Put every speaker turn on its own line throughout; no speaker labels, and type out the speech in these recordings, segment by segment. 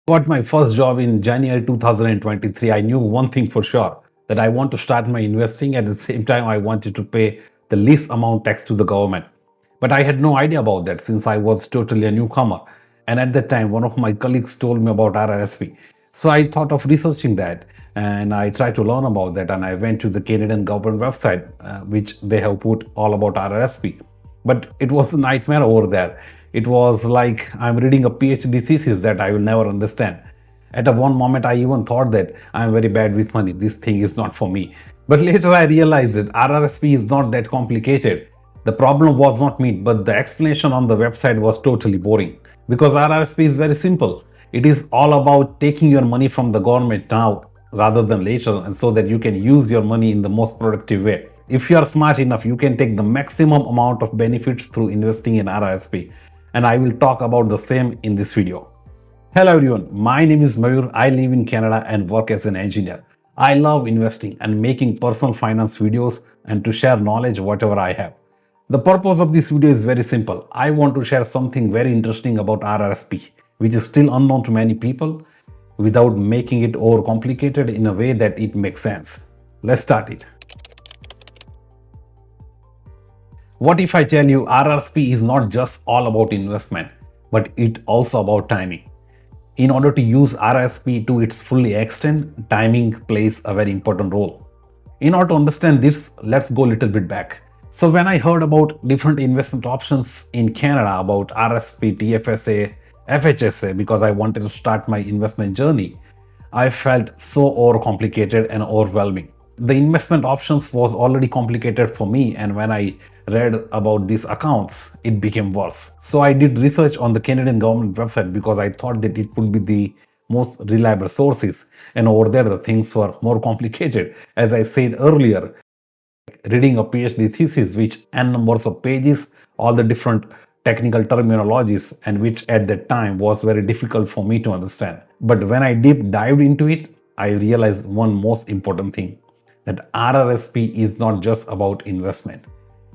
Got my first job in January 2023, I knew one thing for sure, that I want to start my investing. At the same time, I wanted to pay the least amount tax to the government. But I had no idea about that since I was totally a newcomer. And at that time, one of my colleagues told me about RRSP. So I thought of researching that and I tried to learn about that. And I went to the Canadian government website, which they have put all about RRSP. But it was a nightmare over there. It was like I'm reading a PhD thesis that I will never understand. At a one moment, I even thought that I'm very bad with money. This thing is not for me. But later I realized that RRSP is not that complicated. The problem was not me, but the explanation on the website was totally boring. Because RRSP is very simple. It is all about taking your money from the government now rather than later, and so that you can use your money in the most productive way. If you are smart enough, you can take the maximum amount of benefits through investing in RRSP. And I will talk about the same in this video. Hello everyone, my name is Mayur. I live in Canada and work as an engineer. I love investing and making personal finance videos and to share knowledge whatever I have. The purpose of this video is very simple. I want to share something very interesting about RRSP, which is still unknown to many people, without making it overcomplicated in a way that it makes sense. Let's start it. What if I tell you RRSP is not just all about investment, but it also about timing? In order to use RRSP to its fully extent, timing plays a very important role. In order to understand this, let's go a little bit back. So when I heard about different investment options in Canada, about RRSP, TFSA, FHSA, because I wanted to start my investment journey, I felt so overcomplicated and overwhelming. The investment options was already complicated for me, and when I read about these accounts, it became worse. So I did research on the Canadian government website because I thought that it would be the most reliable sources, and over there the things were more complicated. As I said earlier, reading a PhD thesis, which n numbers of pages, all the different technical terminologies, and which at that time was very difficult for me to understand. But when I deep dived into it, I realized one most important thing, that RRSP is not just about investment.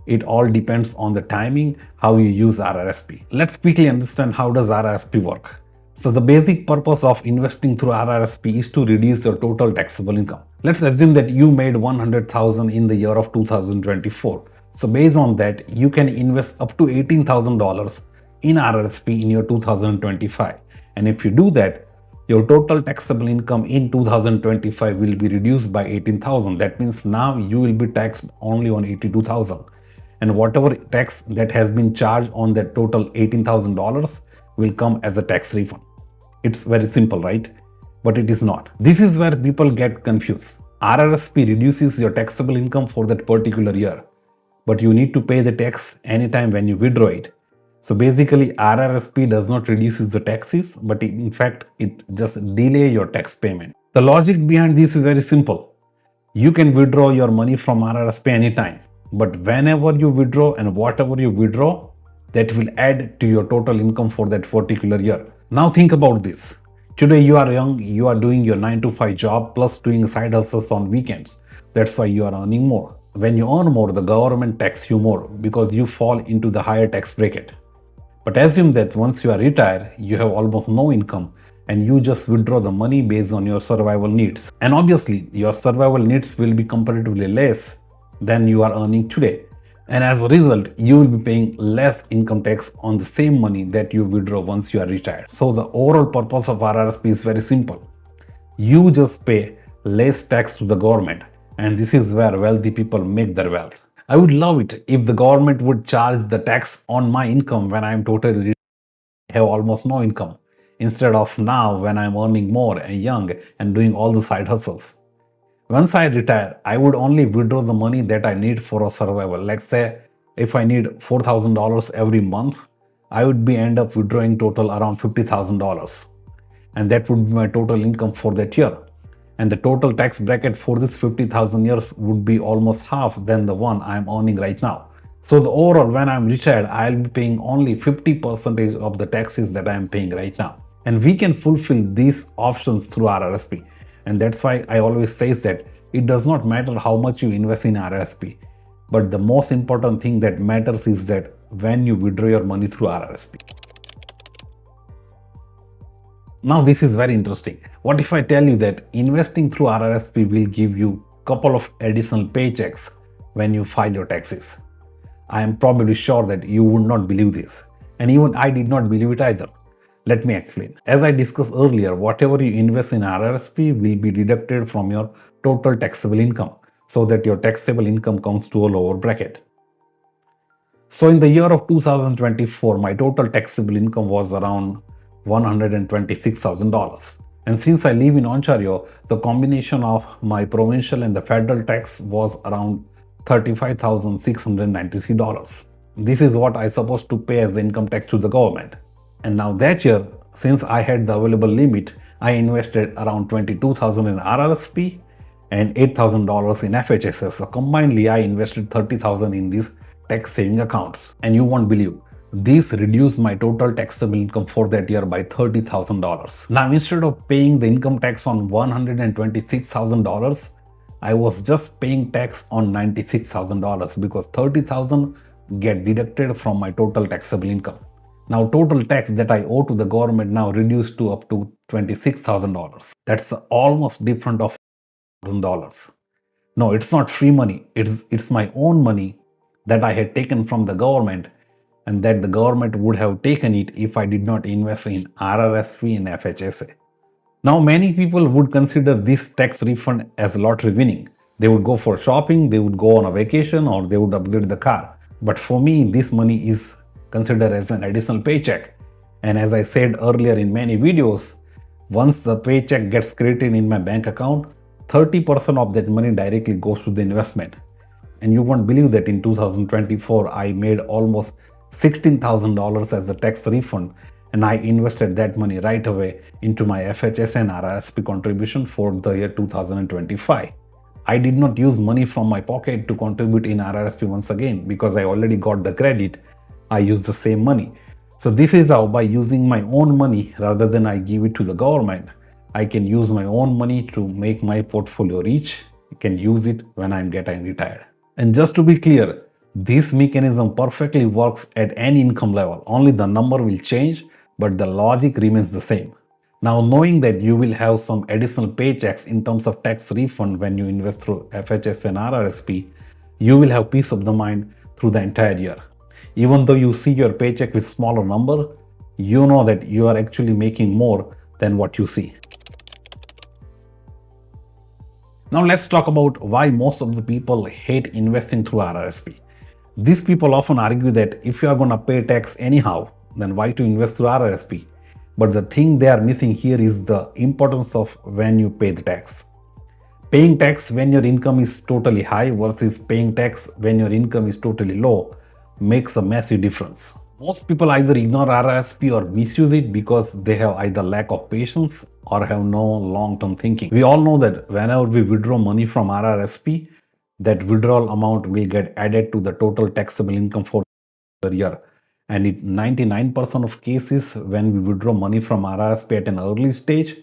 It all depends on the timing, how you use RRSP. Let's quickly understand how does RRSP work. So the basic purpose of investing through RRSP is to reduce your total taxable income. Let's assume that you made $100,000 in the year of 2024. So based on that, you can invest up to $18,000 in RRSP in year 2025. And if you do that, your total taxable income in 2025 will be reduced by $18,000. That means now you will be taxed only on $82,000. And whatever tax that has been charged on that total $18,000 will come as a tax refund. It's very simple, right? But it is not. This is where people get confused. RRSP reduces your taxable income for that particular year, but you need to pay the tax anytime when you withdraw it. So basically, RRSP does not reduce the taxes, but in fact, it just delay your tax payment. The logic behind this is very simple. You can withdraw your money from RRSP anytime, but whenever you withdraw and whatever you withdraw, that will add to your total income for that particular year. Now think about this. Today you are young, you are doing your 9 to 5 job plus doing side hustles on weekends. That's why you are earning more. When you earn more, the government tax you more because you fall into the higher tax bracket. But assume that once you are retired, you have almost no income and you just withdraw the money based on your survival needs. And obviously, your survival needs will be comparatively less than you are earning today. And as a result, you will be paying less income tax on the same money that you withdraw once you are retired. So the overall purpose of RRSP is very simple. You just pay less tax to the government, and this is where wealthy people make their wealth. I would love it if the government would charge the tax on my income when I am totally retired, have almost no income, instead of now when I am earning more and young and doing all the side hustles. Once I retire, I would only withdraw the money that I need for a survival. Let's say if I need $4,000 every month, I would end up withdrawing total around $50,000. And that would be my total income for that year. And the total tax bracket for this 50,000 years would be almost half than the one I am earning right now. So the overall, when I am retired, I will be paying only 50% of the taxes that I am paying right now. And we can fulfill these options through RRSP. And that's why I always say that it does not matter how much you invest in RRSP, but the most important thing that matters is that when you withdraw your money through RRSP. Now this is very interesting. What if I tell you that investing through RRSP will give you a couple of additional paychecks when you file your taxes? I am probably sure that you would not believe this. And even I did not believe it either. Let me explain. As I discussed earlier, whatever you invest in RRSP will be deducted from your total taxable income so that your taxable income comes to a lower bracket. So in the year of 2024, my total taxable income was around $126,000. And since I live in Ontario, the combination of my provincial and the federal tax was around $35,693. This is what I supposed to pay as income tax to the government. And now that year, since I had the available limit, I invested around $22,000 in RRSP and $8,000 in FHSS. So combinedly, I invested $30,000 in these tax saving accounts. And you won't believe, this reduced my total taxable income for that year by $30,000. Now, instead of paying the income tax on $126,000, I was just paying tax on $96,000 because $30,000 get deducted from my total taxable income. Now, total tax that I owe to the government now reduced to up to $26,000. That's almost different of $1,000. No, it's not free money. It's my own money that I had taken from the government, and that the government would have taken it if I did not invest in RRSP and FHSA. Now, many people would consider this tax refund as lottery winning. They would go for shopping, they would go on a vacation, or they would upgrade the car. But for me, this money is considered as an additional paycheck. And as I said earlier in many videos, once the paycheck gets credited in my bank account, 30% of that money directly goes to the investment. And you won't believe that in 2024, I made almost $16,000 as a tax refund, and I invested that money right away into my FHS and RRSP contribution for the year 2025. I did not use money from my pocket to contribute in RRSP once again because I already got the credit. I used the same money. So this is how, by using my own money rather than I give it to the government, I can use my own money to make my portfolio rich. I can use it when I'm getting retired. And just to be clear, this mechanism perfectly works at any income level. Only the number will change, but the logic remains the same. Now, knowing that you will have some additional paychecks in terms of tax refund when you invest through FHS and RRSP, you will have peace of the mind through the entire year. Even though you see your paycheck with smaller number, you know that you are actually making more than what you see. Now let's talk about why most of the people hate investing through RRSP. These people often argue that if you are going to pay tax anyhow, then why to invest through RRSP? But the thing they are missing here is the importance of when you pay the tax. Paying tax when your income is totally high versus paying tax when your income is totally low makes a massive difference. Most people either ignore RRSP or misuse it because they have either lack of patience or have no long-term thinking. We all know that whenever we withdraw money from RRSP, that withdrawal amount will get added to the total taxable income for the year. And in 99% of cases, when we withdraw money from RRSP at an early stage,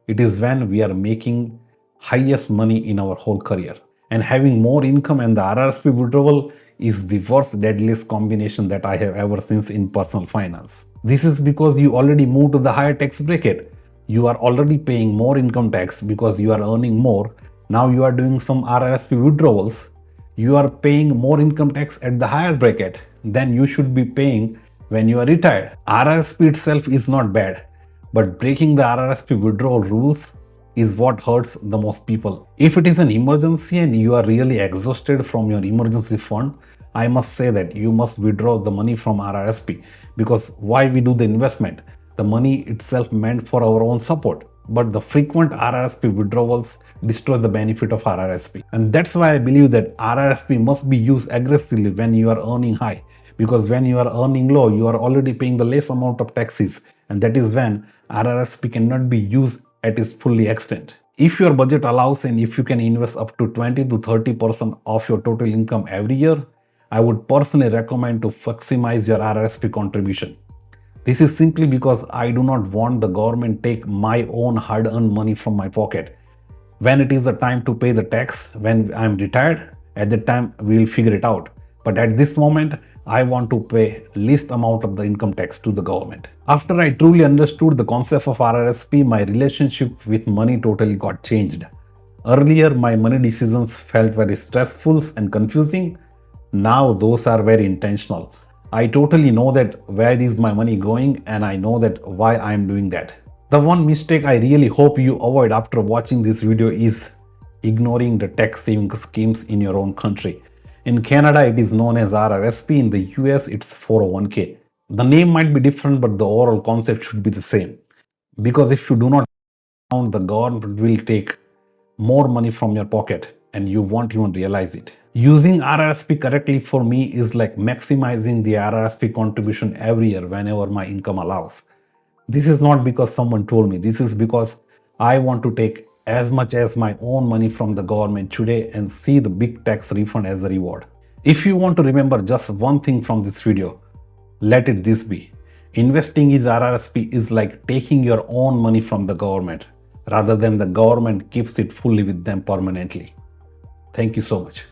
it is when we are making highest money in our whole career. And having more income and the RRSP withdrawal is the worst, deadliest combination that I have ever seen in personal finance. This is because you already moved to the higher tax bracket. You are already paying more income tax because you are earning more. Now you are doing some RRSP withdrawals. You are paying more income tax at the higher bracket than you should be paying when you are retired. RRSP itself is not bad, but breaking the RRSP withdrawal rules is what hurts the most people. If it is an emergency and you are really exhausted from your emergency fund, I must say that you must withdraw the money from RRSP, because why we do the investment? The money itself meant for our own support. But the frequent RRSP withdrawals destroy the benefit of RRSP. And that's why I believe that RRSP must be used aggressively when you are earning high. Because when you are earning low, you are already paying the less amount of taxes. And that is when RRSP cannot be used at its fully extent. If your budget allows and if you can invest up to 20 to 30% of your total income every year, I would personally recommend to maximize your RRSP contribution. This is simply because I do not want the government take my own hard-earned money from my pocket. When it is the time to pay the tax, when I am retired, at that time we will figure it out. But at this moment, I want to pay least amount of the income tax to the government. After I truly understood the concept of RRSP, my relationship with money totally got changed. Earlier, my money decisions felt very stressful and confusing. Now, those are very intentional. I totally know that where is my money going, and I know that why I am doing that. The one mistake I really hope you avoid after watching this video is ignoring the tax saving schemes in your own country. In Canada, it is known as RRSP. In the US, it's 401k. The name might be different, but the overall concept should be the same. Because if you do not count, the government will take more money from your pocket and you won't even realize it. Using RRSP correctly for me is like maximizing the RRSP contribution every year whenever my income allows. This is not because someone told me, this is because I want to take as much as my own money from the government today and see the big tax refund as a reward. If you want to remember just one thing from this video, let it this be. Investing in RRSP is like taking your own money from the government rather than the government keeps it fully with them permanently. Thank you so much.